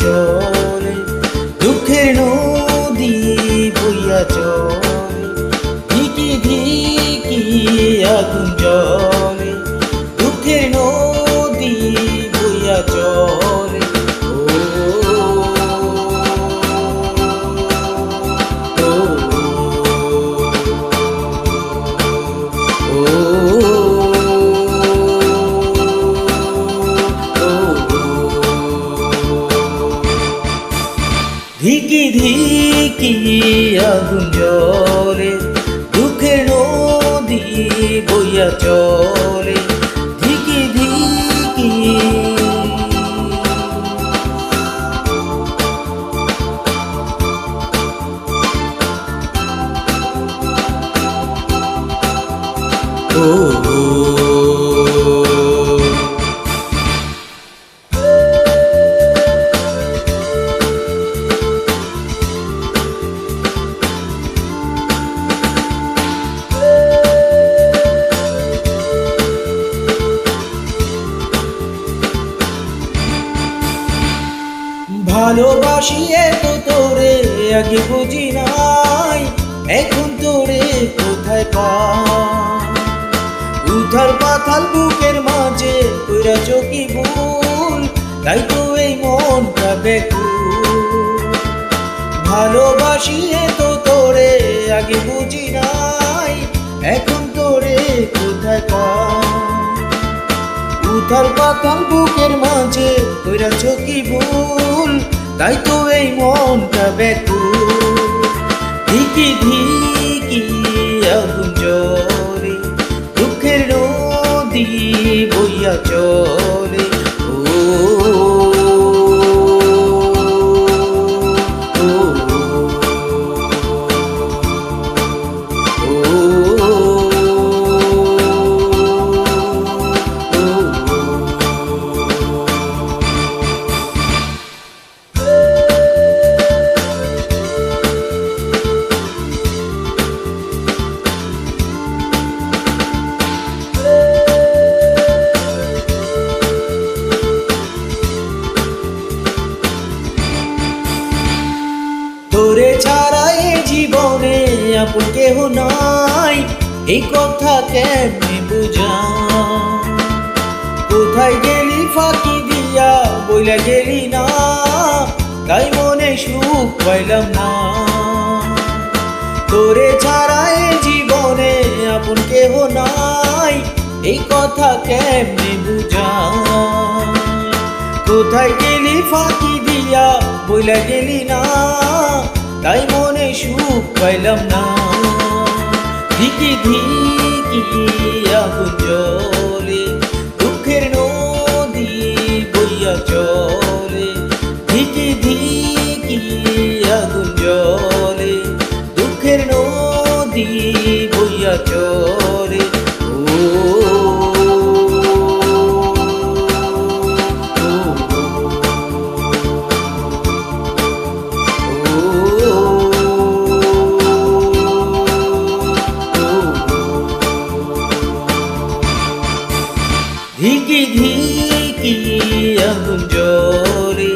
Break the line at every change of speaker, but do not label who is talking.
জলে, দুঃখের নদী বইয়া চলে, ধিকি ধিকি আগুন জলে, দুঃখের নদী বইয়া চলে। ধিকি ধিকি আগুন জলে, দুঃখের নদী বইয়া চলে, ধিকি ধিকি। ভালোবাসি এত তোরে আগে বুঝি নাই, এখন তোরে কোথায় পাই? উথাল পাথাল বুকের মাঝে কইরা চোখি ভুল, তাই তো এই মনটা ব্যাকুল। ভালোবাসি এত তোরে আগে বুঝি নাই, এখন তোরে কোথায় পাই? উথাল পাথাল বুকের মাঝে কইরা চোখি ভুল, তাই তো এই মনটা ব্যাকুল। ধিকি ধিকি আগুন জলে, দুঃখের নদী বইয়া চলে। তোরে ছাড়া এ জীবনে আপন কেহ নাই, এই কথা কেমনে বুঝাই? কোথায় গেলি ফাঁকি দিয়া বইলা গেলি না, তাই মনে সুখ পাইলাম না। তোরে ছাড়া এ জীবনে আপন কেহ নাই, এই কথা কেমনে বুঝাই? কোথায় গেলি ফাঁকি দিয়া বইলা গেলি না, তাই মনে সুখ পাইলাম না। ধিকি ধিকি আগুন জলে, দুঃখের নদী বইয়া চলে, ধিকি ধিকি আগুন জলে, দুঃখের নদী বইয়া চলে। ধিকি ধিকি আগুন জলে,